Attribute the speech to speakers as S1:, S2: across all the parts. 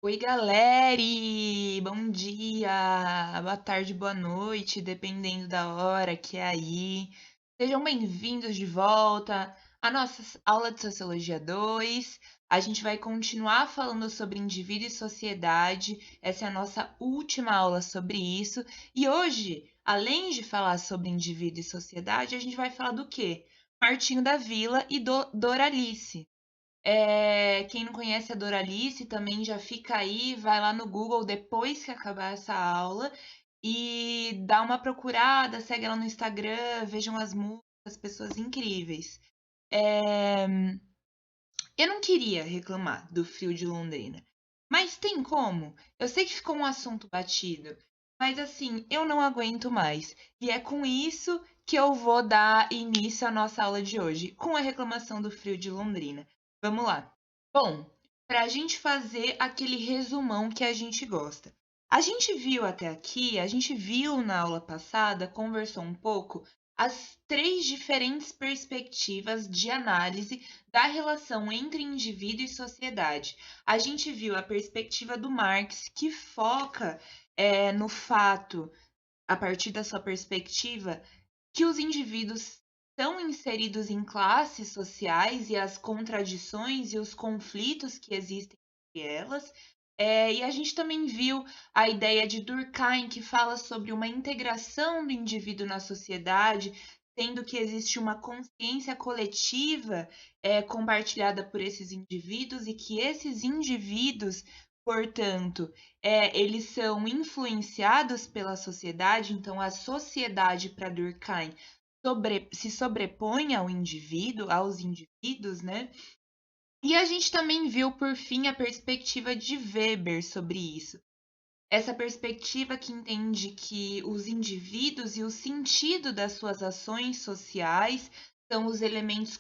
S1: Oi, galera! Bom dia, boa tarde, boa noite, dependendo da hora que é aí. Sejam bem-vindos de volta à nossa aula de Sociologia 2. A gente vai continuar falando sobre indivíduo e sociedade. Essa é a nossa última aula sobre isso. E hoje, além de falar sobre indivíduo e sociedade, a gente vai falar do quê? Martinho da Vila e do Doralice. Quem não conhece a Doralice também já fica aí, vai lá no Google depois que acabar essa aula e dá uma procurada, segue ela no Instagram, vejam as músicas, pessoas incríveis. É, eu não queria reclamar do frio de Londrina, mas tem como? Eu sei que ficou um assunto batido, mas assim, eu não aguento mais. E é com isso que eu vou dar início à nossa aula de hoje, com a reclamação do frio de Londrina. Vamos lá. Bom, para a gente fazer aquele resumão que a gente gosta. A gente viu até aqui, a gente viu na aula passada, conversou um pouco, as três diferentes perspectivas de análise da relação entre indivíduo e sociedade. A gente viu a perspectiva do Marx, que foca no fato, a partir da sua perspectiva, que os indivíduos estão inseridos em classes sociais e as contradições e os conflitos que existem entre elas. E a gente também viu a ideia de Durkheim, que fala sobre uma integração do indivíduo na sociedade, sendo que existe uma consciência coletiva compartilhada por esses indivíduos e que esses indivíduos, portanto, eles são influenciados pela sociedade, então a sociedade para Durkheim se sobrepõe ao indivíduo, aos indivíduos, né? E a gente também viu, por fim, a perspectiva de Weber sobre isso. Essa perspectiva que entende que os indivíduos e o sentido das suas ações sociais são os elementos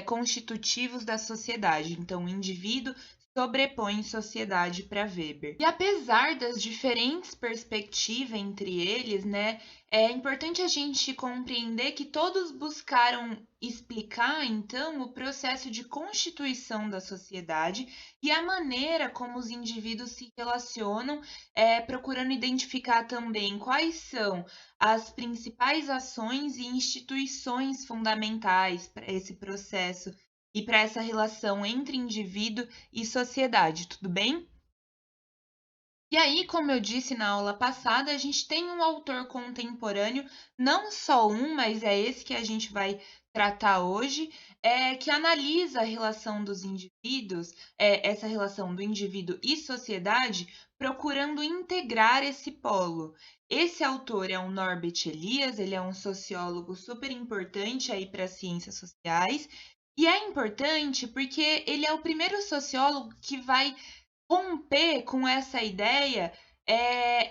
S1: constitutivos da sociedade. Então, o indivíduo sobrepõe sociedade para Weber. E apesar das diferentes perspectivas entre eles, né, é importante a gente compreender que todos buscaram explicar, então, o processo de constituição da sociedade e a maneira como os indivíduos se relacionam, procurando identificar também quais são as principais ações e instituições fundamentais para esse processo e para essa relação entre indivíduo e sociedade, tudo bem? E aí, como eu disse na aula passada, a gente tem um autor contemporâneo, não só um, mas é esse que a gente vai tratar hoje, que analisa a relação dos indivíduos, essa relação do indivíduo e sociedade, procurando integrar esse polo. Esse autor é o Norbert Elias, ele é um sociólogo super importante aí para as ciências sociais, e é importante porque ele é o primeiro sociólogo que vai romper com essa ideia,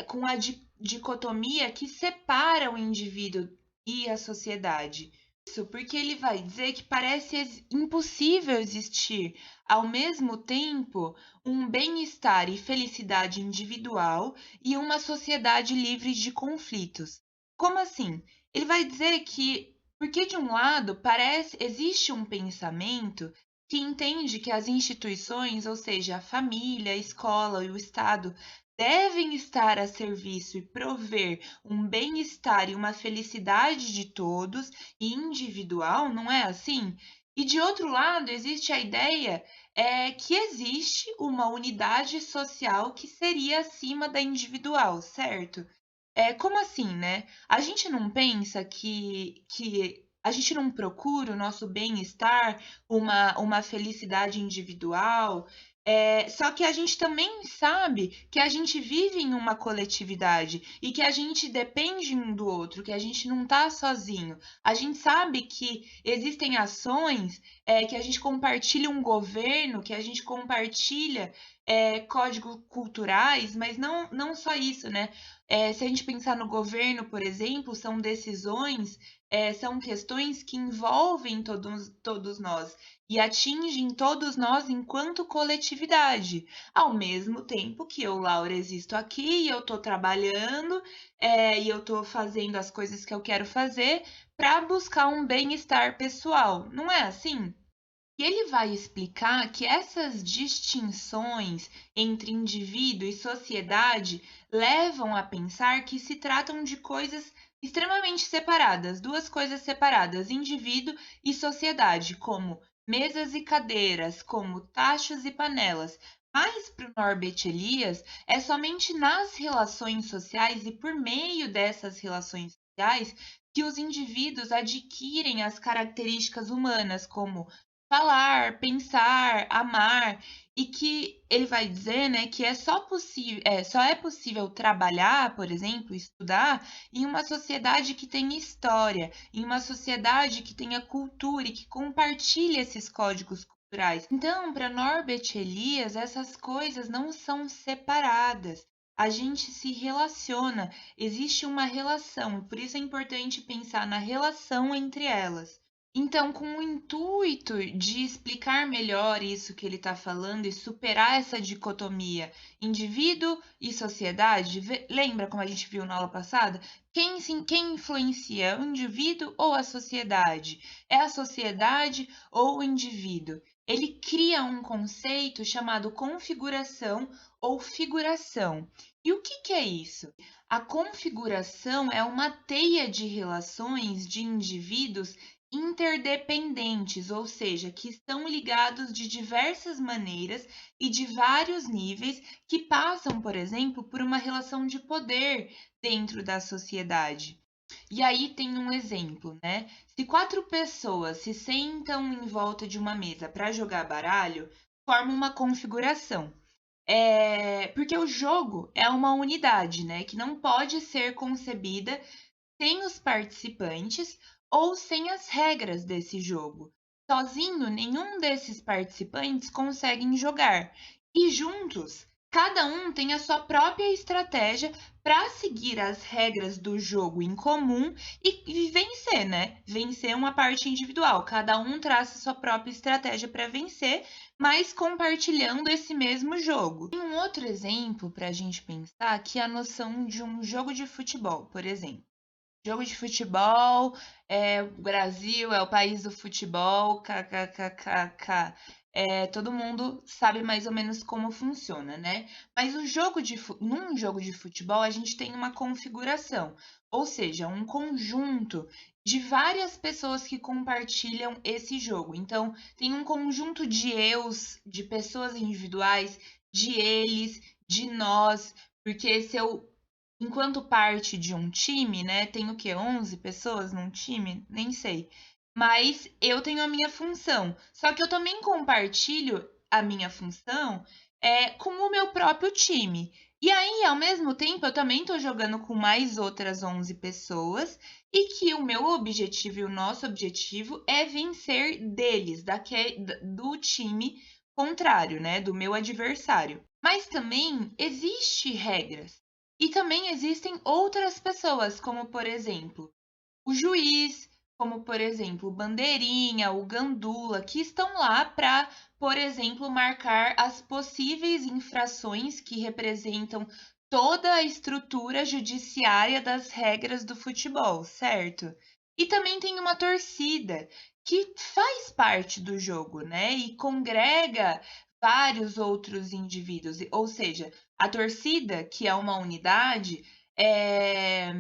S1: com a dicotomia que separa o indivíduo e a sociedade. Isso porque ele vai dizer que parece impossível existir ao mesmo tempo um bem-estar e felicidade individual e uma sociedade livre de conflitos. Como assim? Ele vai dizer que porque de um lado parece existe um pensamento que entende que as instituições, ou seja, a família, a escola e o Estado, devem estar a serviço e prover um bem-estar e uma felicidade de todos e individual, não é assim? E de outro lado, existe a ideia que existe uma unidade social que seria acima da individual, certo? Como assim, né? A gente não pensa que a gente não procura o nosso bem-estar, uma felicidade individual, só que a gente também sabe que a gente vive em uma coletividade e que a gente depende um do outro, que a gente não está sozinho. A gente sabe que existem ações que a gente compartilha um governo, que a gente compartilha códigos culturais, mas não só isso, né? Se a gente pensar no governo, por exemplo, são decisões, são questões que envolvem todos nós e atingem todos nós enquanto coletividade. Ao mesmo tempo que eu, Laura, existo aqui e eu estou trabalhando, e eu estou fazendo as coisas que eu quero fazer para buscar um bem-estar pessoal. Não é assim? E ele vai explicar que essas distinções entre indivíduo e sociedade levam a pensar que se tratam de coisas extremamente separadas, duas coisas separadas, indivíduo e sociedade, como mesas e cadeiras, como tachos e panelas. Mas para o Norbert Elias, é somente nas relações sociais e por meio dessas relações sociais que os indivíduos adquirem as características humanas, como falar, pensar, amar, e que ele vai dizer, né, que só é possível trabalhar, por exemplo, estudar em uma sociedade que tem história, em uma sociedade que tenha cultura e que compartilhe esses códigos culturais. Então, para Norbert Elias, essas coisas não são separadas. A gente se relaciona, existe uma relação, e por isso é importante pensar na relação entre elas. Então, com o intuito de explicar melhor isso que ele está falando e superar essa dicotomia indivíduo e sociedade, lembra como a gente viu na aula passada? Quem influencia, é o indivíduo ou a sociedade? É a sociedade ou o indivíduo? Ele cria um conceito chamado configuração ou figuração. E o que é isso? A configuração é uma teia de relações de indivíduos interdependentes, ou seja, que estão ligados de diversas maneiras e de vários níveis, que passam, por exemplo, por uma relação de poder dentro da sociedade. E aí tem um exemplo, né? Se quatro pessoas se sentam em volta de uma mesa para jogar baralho, forma uma configuração. Porque o jogo é uma unidade, né? Que não pode ser concebida sem os participantes ou sem as regras desse jogo. Sozinho, nenhum desses participantes conseguem jogar, e juntos, cada um tem a sua própria estratégia para seguir as regras do jogo em comum e vencer, né? Vencer uma parte individual. Cada um traça sua própria estratégia para vencer, mas compartilhando esse mesmo jogo. Tem um outro exemplo para a gente pensar que é a noção de um jogo de futebol, por exemplo. Jogo de futebol, o Brasil é o país do futebol, kkkk. Todo mundo sabe mais ou menos como funciona, né? Mas num jogo de futebol a gente tem uma configuração, ou seja, um conjunto de várias pessoas que compartilham esse jogo. Então, tem um conjunto de eus, de pessoas individuais, de eles, de nós, porque se eu enquanto parte de um time, né, tem o quê? 11 pessoas num time? Nem sei. Mas eu tenho a minha função. Só que eu também compartilho a minha função com o meu próprio time. E aí, ao mesmo tempo, eu também estou jogando com mais outras 11 pessoas e que o meu objetivo e o nosso objetivo é vencer deles, do time contrário, né, do meu adversário. Mas também existe regras. E também existem outras pessoas, como por exemplo, o juiz, como por exemplo, o bandeirinha, o gandula, que estão lá para, por exemplo, marcar as possíveis infrações que representam toda a estrutura judiciária das regras do futebol, certo? E também tem uma torcida que faz parte do jogo, né? E congrega vários outros indivíduos, ou seja, a torcida, que é uma unidade, é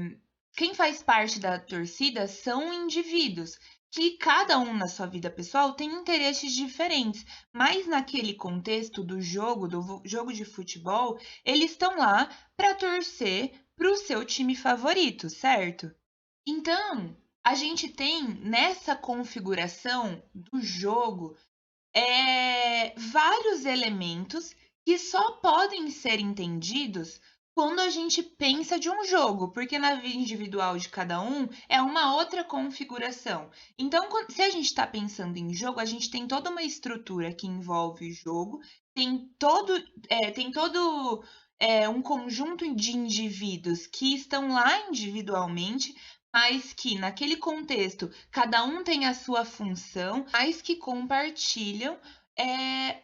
S1: quem faz parte da torcida são indivíduos que cada um na sua vida pessoal tem interesses diferentes, mas naquele contexto do jogo de futebol, eles estão lá para torcer para o seu time favorito, certo? Então, a gente tem nessa configuração do jogo vários elementos que só podem ser entendidos quando a gente pensa de um jogo, porque na vida individual de cada um é uma outra configuração. Então, se a gente está pensando em jogo, a gente tem toda uma estrutura que envolve jogo, tem todo um conjunto de indivíduos que estão lá individualmente, mas que naquele contexto cada um tem a sua função, mas que compartilham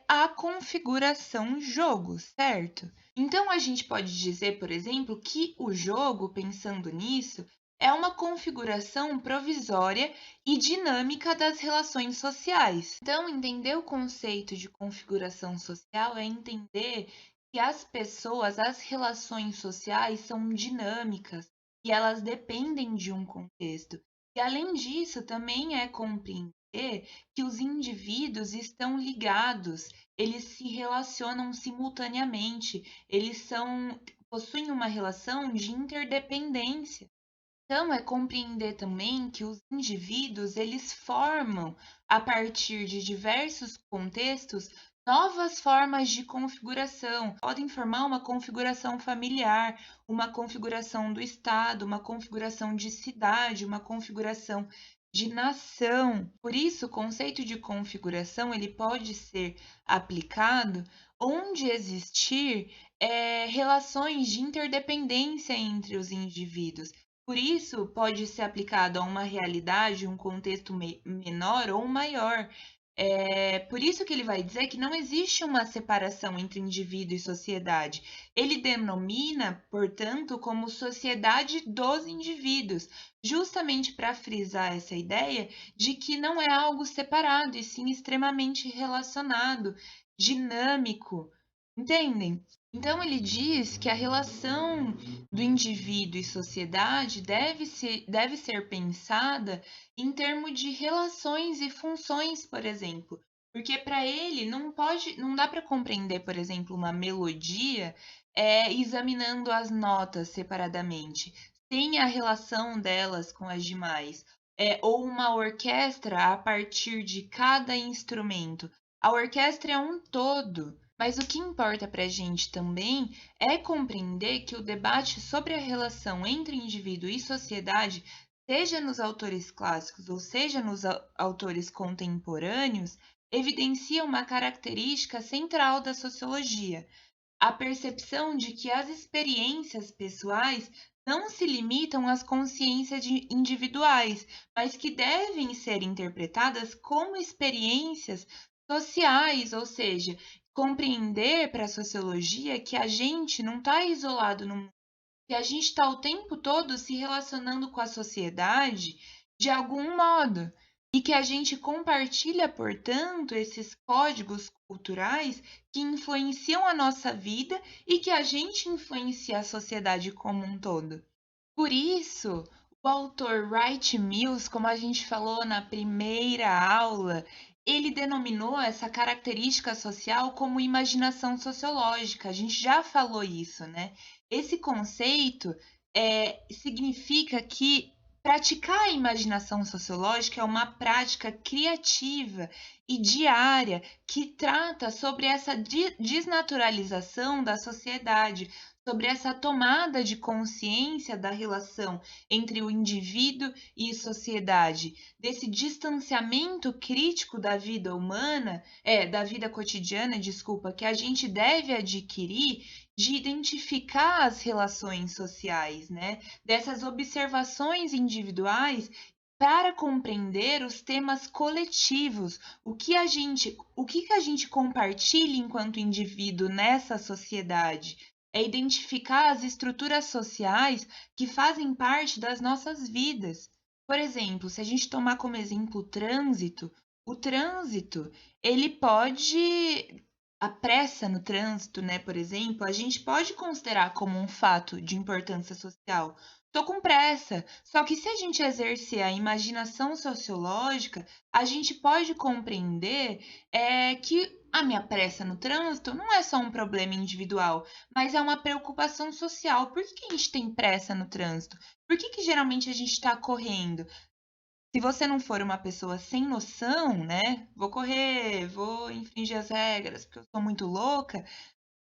S1: a configuração jogo, certo? Então a gente pode dizer, por exemplo, que o jogo, pensando nisso, é uma configuração provisória e dinâmica das relações sociais. Então, entender o conceito de configuração social é entender que as pessoas, as relações sociais são dinâmicas e elas dependem de um contexto. E além disso, também é compreender que os indivíduos estão ligados, eles se relacionam simultaneamente, possuem uma relação de interdependência. Então, é compreender também que os indivíduos, eles formam, a partir de diversos contextos, novas formas de configuração. Podem formar uma configuração familiar, uma configuração do Estado, uma configuração de cidade, uma configuração de nação. Por isso, o conceito de configuração ele pode ser aplicado onde existir relações de interdependência entre os indivíduos. Por isso, pode ser aplicado a uma realidade, um contexto menor ou maior. Por isso que ele vai dizer que não existe uma separação entre indivíduo e sociedade. Ele denomina, portanto, como sociedade dos indivíduos, justamente para frisar essa ideia de que não é algo separado, e sim extremamente relacionado, dinâmico. Entendem? Então, ele diz que a relação do indivíduo e sociedade deve ser pensada em termos de relações e funções, por exemplo. Porque para ele não dá para compreender, por exemplo, uma melodia examinando as notas separadamente, sem a relação delas com as demais. Ou uma orquestra a partir de cada instrumento. A orquestra é um todo. Mas o que importa para a gente também é compreender que o debate sobre a relação entre indivíduo e sociedade, seja nos autores clássicos ou seja nos autores contemporâneos, evidencia uma característica central da sociologia: a percepção de que as experiências pessoais não se limitam às consciências individuais, mas que devem ser interpretadas como experiências sociais, ou seja, compreender para a sociologia que a gente não está isolado no mundo, que a gente está o tempo todo se relacionando com a sociedade de algum modo e que a gente compartilha, portanto, esses códigos culturais que influenciam a nossa vida e que a gente influencia a sociedade como um todo. Por isso, o autor Wright Mills, como a gente falou na primeira aula, ele denominou essa característica social como imaginação sociológica. A gente já falou isso, né? Esse conceito significa que praticar a imaginação sociológica é uma prática criativa e diária que trata sobre essa desnaturalização da sociedade, sobre essa tomada de consciência da relação entre o indivíduo e sociedade, desse distanciamento crítico da vida humana, da vida cotidiana, desculpa, que a gente deve adquirir de identificar as relações sociais, né? Dessas observações individuais para compreender os temas coletivos, o que que a gente compartilha enquanto indivíduo nessa sociedade. É identificar as estruturas sociais que fazem parte das nossas vidas. Por exemplo, se a gente tomar como exemplo o trânsito, ele pode a pressa no trânsito, né, por exemplo, a gente pode considerar como um fato de importância social. Tô com pressa. Só que se a gente exercer a imaginação sociológica, a gente pode compreender que a minha pressa no trânsito não é só um problema individual, mas é uma preocupação social. Por que a gente tem pressa no trânsito? Por que geralmente a gente está correndo? Se você não for uma pessoa sem noção, né? Vou correr, vou infringir as regras porque eu sou muito louca.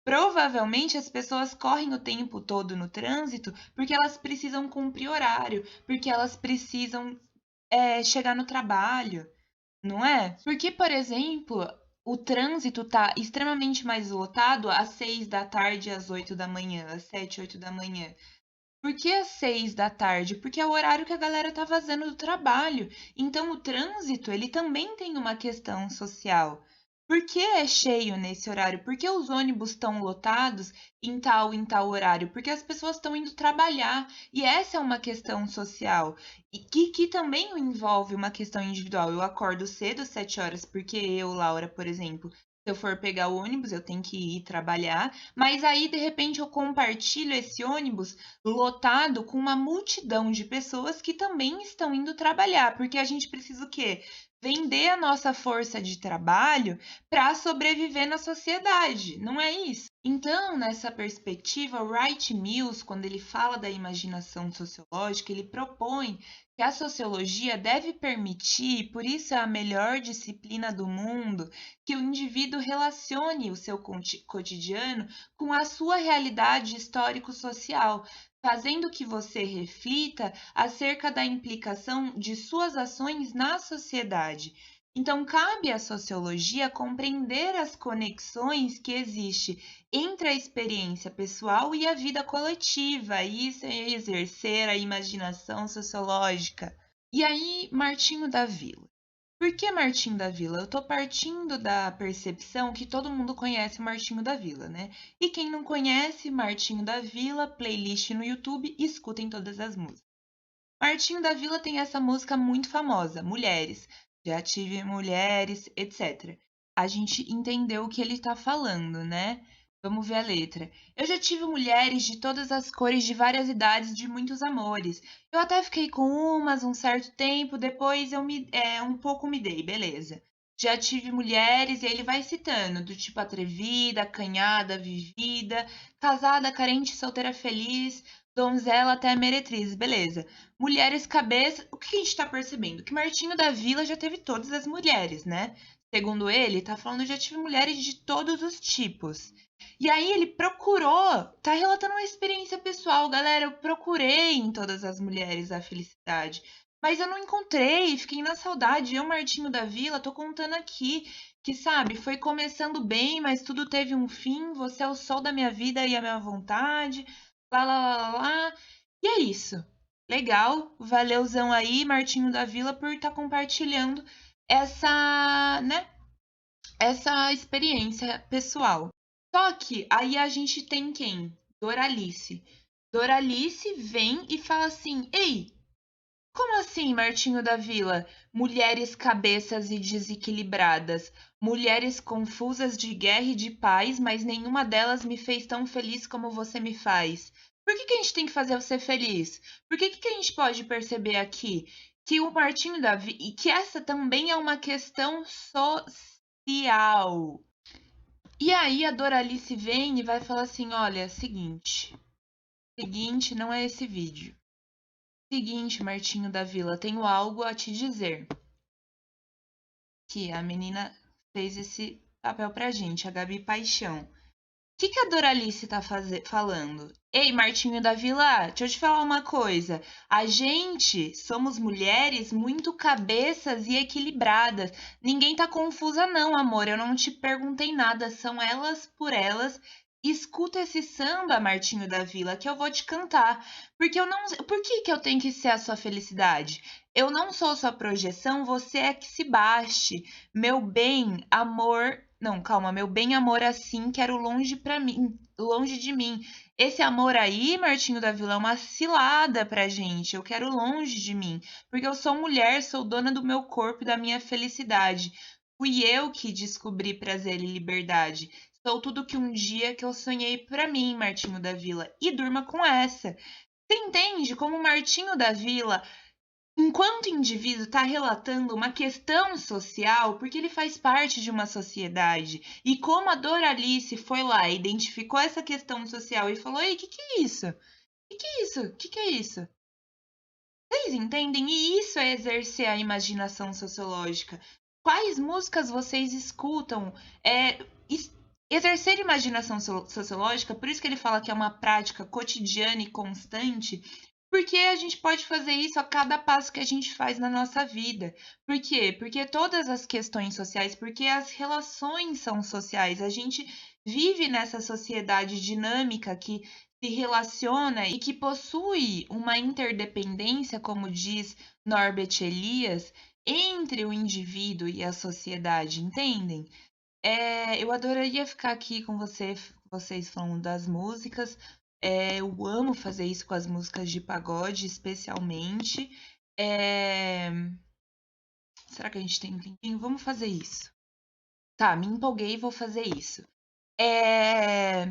S1: Provavelmente as pessoas correm o tempo todo no trânsito porque elas precisam cumprir horário, porque elas precisam chegar no trabalho, não é? Porque, por exemplo, o trânsito está extremamente mais lotado às 6 da tarde, às 8 da manhã, às 7, 8 da manhã. Por que às 6 da tarde? Porque é o horário que a galera tá fazendo do trabalho. Então, o trânsito, ele também tem uma questão social. Por que é cheio nesse horário? Por que os ônibus estão lotados em tal horário? Porque as pessoas estão indo trabalhar. E essa é uma questão social. E que também envolve uma questão individual. Eu acordo cedo, 7 horas, porque eu, Laura, por exemplo, se eu for pegar o ônibus, eu tenho que ir trabalhar. Mas aí, de repente, eu compartilho esse ônibus lotado com uma multidão de pessoas que também estão indo trabalhar. Porque a gente precisa o quê? Vender a nossa força de trabalho para sobreviver na sociedade, não é isso? Então, nessa perspectiva, Wright Mills, quando ele fala da imaginação sociológica, ele propõe que a sociologia deve permitir, por isso é a melhor disciplina do mundo, que o indivíduo relacione o seu cotidiano com a sua realidade histórico-social, fazendo que você reflita acerca da implicação de suas ações na sociedade. Então, cabe à sociologia compreender as conexões que existem entre a experiência pessoal e a vida coletiva. Isso é exercer a imaginação sociológica. E aí, Martinho da Vila. Por que Martinho da Vila? Eu estou partindo da percepção que todo mundo conhece o Martinho da Vila, né? E quem não conhece Martinho da Vila, playlist no YouTube, escutem todas as músicas. Martinho da Vila tem essa música muito famosa, Mulheres. Já tive mulheres, etc. A gente entendeu o que ele está falando, né? Vamos ver a letra. Eu já tive mulheres de todas as cores, de várias idades, de muitos amores. Eu até fiquei com umas um certo tempo, depois um pouco me dei, beleza. Já tive mulheres, e ele vai citando, do tipo atrevida, acanhada, vivida, casada, carente, solteira, feliz, donzela até meretriz, beleza. Mulheres cabeça. O que a gente tá percebendo? Que Martinho da Vila já teve todas as mulheres, né? Segundo ele, tá falando já tive mulheres de todos os tipos. E aí ele procurou, tá relatando uma experiência pessoal, galera. Eu procurei em todas as mulheres a felicidade, mas eu não encontrei, fiquei na saudade. Eu, Martinho da Vila, tô contando aqui que, sabe, foi começando bem, mas tudo teve um fim. Você é o sol da minha vida e a minha vontade. Lá, lá, lá, lá, lá. E é isso. Legal, valeuzão aí, Martinho da Vila, por estar compartilhando né, essa experiência pessoal. Só que aí a gente tem quem? Doralice. Doralice vem e fala assim: Ei, como assim, Martinho da Vila? Mulheres cabeças e desequilibradas, mulheres confusas de guerra e de paz, mas nenhuma delas me fez tão feliz como você me faz. Por que a gente tem que fazer você feliz? Por que a gente pode perceber aqui que o Martinho da Vila, e que essa também é uma questão social. E aí a Doralice vem e vai falar assim: olha, seguinte, não é esse vídeo. Seguinte, Martinho da Vila, tenho algo a te dizer. Que a menina fez esse papel pra gente, a Gabi Paixão. O que a Doralice tá falando? Ei, Martinho da Vila, deixa eu te falar uma coisa. A gente somos mulheres muito cabeças e equilibradas. Ninguém tá confusa, não, amor. Eu não te perguntei nada. São elas por elas. Escuta esse samba, Martinho da Vila, que eu vou te cantar. Porque eu não. Por que eu tenho que ser a sua felicidade? Eu não sou sua projeção, você é que se baste. Meu bem, amor. Não, calma, meu bem amor assim, quero longe para mim, longe de mim. Esse amor aí, Martinho da Vila, é uma cilada pra gente. Eu quero longe de mim, porque eu sou mulher, sou dona do meu corpo e da minha felicidade. Fui eu que descobri prazer e liberdade. Sou tudo que um dia que eu sonhei pra mim, Martinho da Vila. E durma com essa. Você entende como Martinho da Vila, enquanto indivíduo, está relatando uma questão social, porque ele faz parte de uma sociedade. E como a Doralice foi lá, identificou essa questão social e falou: Ei, o que é isso? O que é isso? O que é isso? Vocês entendem? E isso é exercer a imaginação sociológica. Quais músicas vocês escutam? É, exercer imaginação sociológica, por isso que ele fala que é uma prática cotidiana e constante, porque a gente pode fazer isso a cada passo que a gente faz na nossa vida. Por quê? Porque todas as questões sociais, porque as relações são sociais, a gente vive nessa sociedade dinâmica que se relaciona e que possui uma interdependência, como diz Norbert Elias, entre o indivíduo e a sociedade, entendem? Eu adoraria ficar aqui com vocês falando das músicas. Eu amo fazer isso com as músicas de pagode, especialmente. É, Será que a gente tem um tempinho? Vamos fazer isso. Tá, me empolguei e vou fazer isso. É...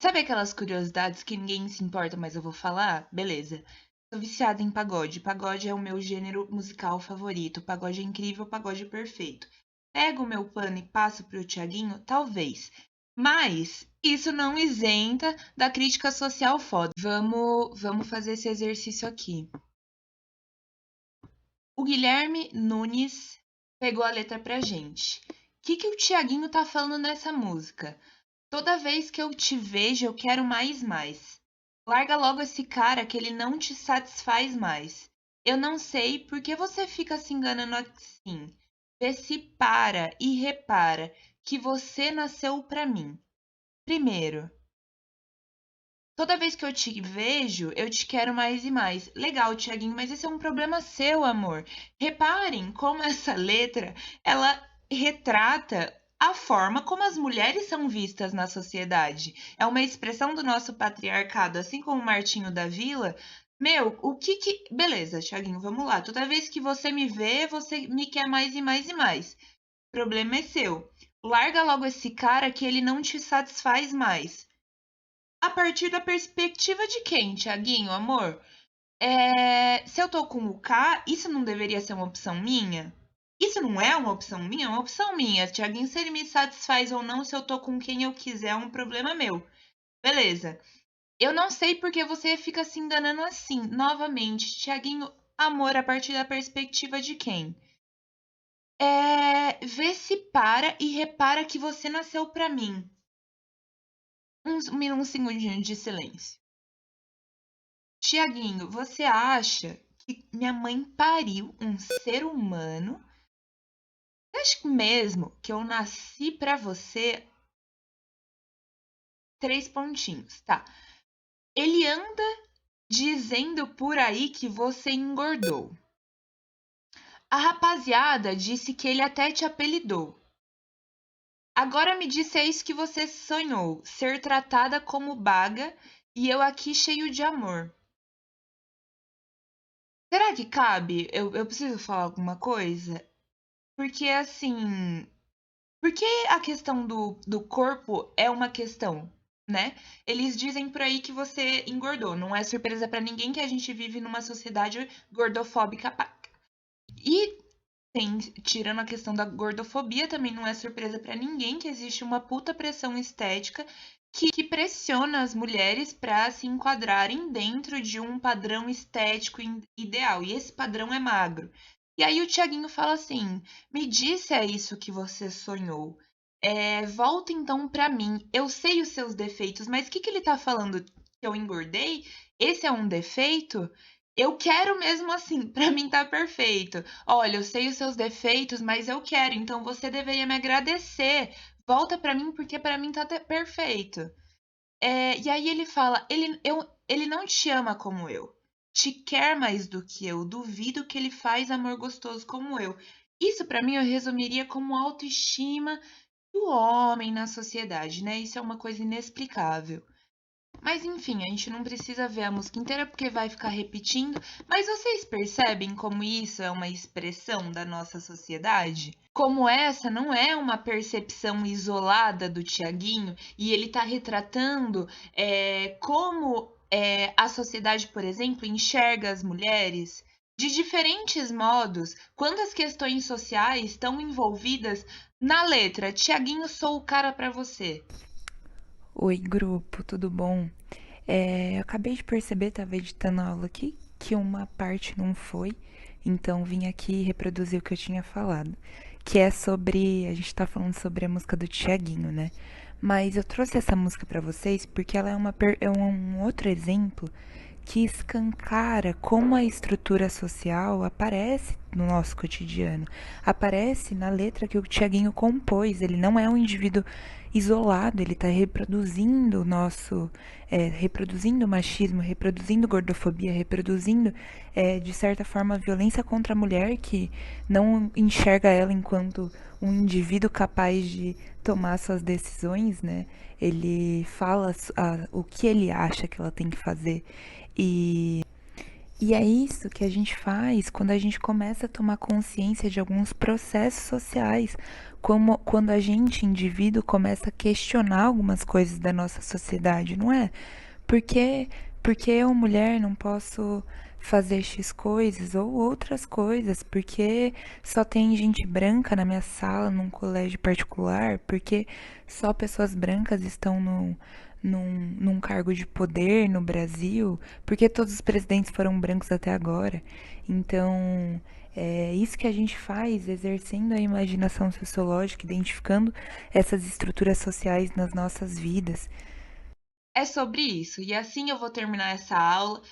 S1: Sabe aquelas curiosidades que ninguém se importa, mas eu vou falar? Beleza. Tô viciada em pagode. Pagode é o meu gênero musical favorito. Pagode é incrível, pagode é perfeito. Pego o meu pano e passo pro Tiaguinho? Talvez. Mas isso não isenta da crítica social foda. Vamos fazer esse exercício aqui. O Guilherme Nunes pegou a letra pra gente. O que o Tiaguinho tá falando nessa música? Toda vez que eu te vejo, eu quero mais, mais. Larga logo esse cara que ele não te satisfaz mais. Eu não sei por que você fica se enganando assim. Vê se para e repara que você nasceu pra mim. Primeiro, toda vez que eu te vejo, eu te quero mais e mais. Legal, Tiaguinho, mas esse é um problema seu, amor. Reparem como essa letra, ela retrata a forma como as mulheres são vistas na sociedade. É uma expressão do nosso patriarcado, assim como o Martinho da Vila. Meu, o que que... Beleza, Tiaguinho, vamos lá. Toda vez que você me vê, você me quer mais e mais e mais. O problema é seu. Larga logo esse cara que ele não te satisfaz mais. A partir da perspectiva de quem, Tiaguinho, amor? Se eu tô com o K, isso não deveria ser uma opção minha? Isso não é uma opção minha? É uma opção minha. Tiaguinho, se ele me satisfaz ou não, se eu tô com quem eu quiser, é um problema meu. Beleza. Eu não sei porque você fica se enganando assim. Novamente, Tiaguinho, amor, a partir da perspectiva de quem? Vê se para e repara que você nasceu pra mim. Um segundinho de silêncio. Tiaguinho, você acha que minha mãe pariu um ser humano? Você acha mesmo que eu nasci pra você? Três pontinhos, tá. Ele anda dizendo por aí que você engordou. A rapaziada disse que ele até te apelidou. Agora me disse é isso que você sonhou, ser tratada como baga e eu aqui cheio de amor. Será que cabe? Eu preciso falar alguma coisa? Porque assim, porque a questão do corpo é uma questão, né? Eles dizem por aí que você engordou. Não é surpresa pra ninguém que a gente vive numa sociedade gordofóbica. E tirando a questão da gordofobia, também não é surpresa pra ninguém que existe uma puta pressão estética que pressiona as mulheres para se enquadrarem dentro de um padrão estético ideal. E esse padrão é magro. E aí o Tiaguinho fala assim: me disse é isso que você sonhou. Volta então pra mim. Eu sei os seus defeitos, mas o que ele tá falando? Que eu engordei? Esse é um defeito? Eu quero mesmo assim, pra mim tá perfeito. Olha, eu sei os seus defeitos, mas eu quero, então você deveria me agradecer. Volta pra mim porque pra mim tá perfeito. E aí ele fala, ele não te ama como eu. Te quer mais do que eu. Duvido que ele faz amor gostoso como eu. Isso pra mim eu resumiria como autoestima do homem na sociedade, né? Isso é uma coisa inexplicável. Mas enfim, a gente não precisa ver a música inteira porque vai ficar repetindo. Mas vocês percebem como isso é uma expressão da nossa sociedade? Como essa não é uma percepção isolada do Tiaguinho e ele está retratando como a sociedade, por exemplo, enxerga as mulheres de diferentes modos quando as questões sociais estão envolvidas na letra. Tiaguinho, sou o cara para você.
S2: Oi, grupo, tudo bom? Eu acabei de perceber, tava editando a aula aqui, que uma parte não foi, então vim aqui reproduzir o que eu tinha falado, que é sobre, a gente tá falando sobre a música do Tiaguinho, né? Mas eu trouxe essa música pra vocês porque ela é um outro exemplo que escancara como a estrutura social aparece no nosso cotidiano. Aparece na letra que o Tiaguinho compôs. Ele não é um indivíduo isolado, ele está reproduzindo o nosso, reproduzindo o machismo, reproduzindo gordofobia, reproduzindo, de certa forma, a violência contra a mulher que não enxerga ela enquanto um indivíduo capaz de tomar suas decisões, né? Ele fala o que ele acha que ela tem que fazer. E é isso que a gente faz quando a gente começa a tomar consciência de alguns processos sociais, como quando a gente, indivíduo, começa a questionar algumas coisas da nossa sociedade, não é? Porque, porque eu, mulher, não posso fazer X coisas ou outras coisas, porque só tem gente branca na minha sala, num colégio particular, porque só pessoas brancas estão num cargo de poder no Brasil, porque todos os presidentes foram brancos até agora. Então, é isso que a gente faz, exercendo a imaginação sociológica, identificando essas estruturas sociais nas nossas vidas.
S1: É sobre isso. E assim eu vou terminar essa aula.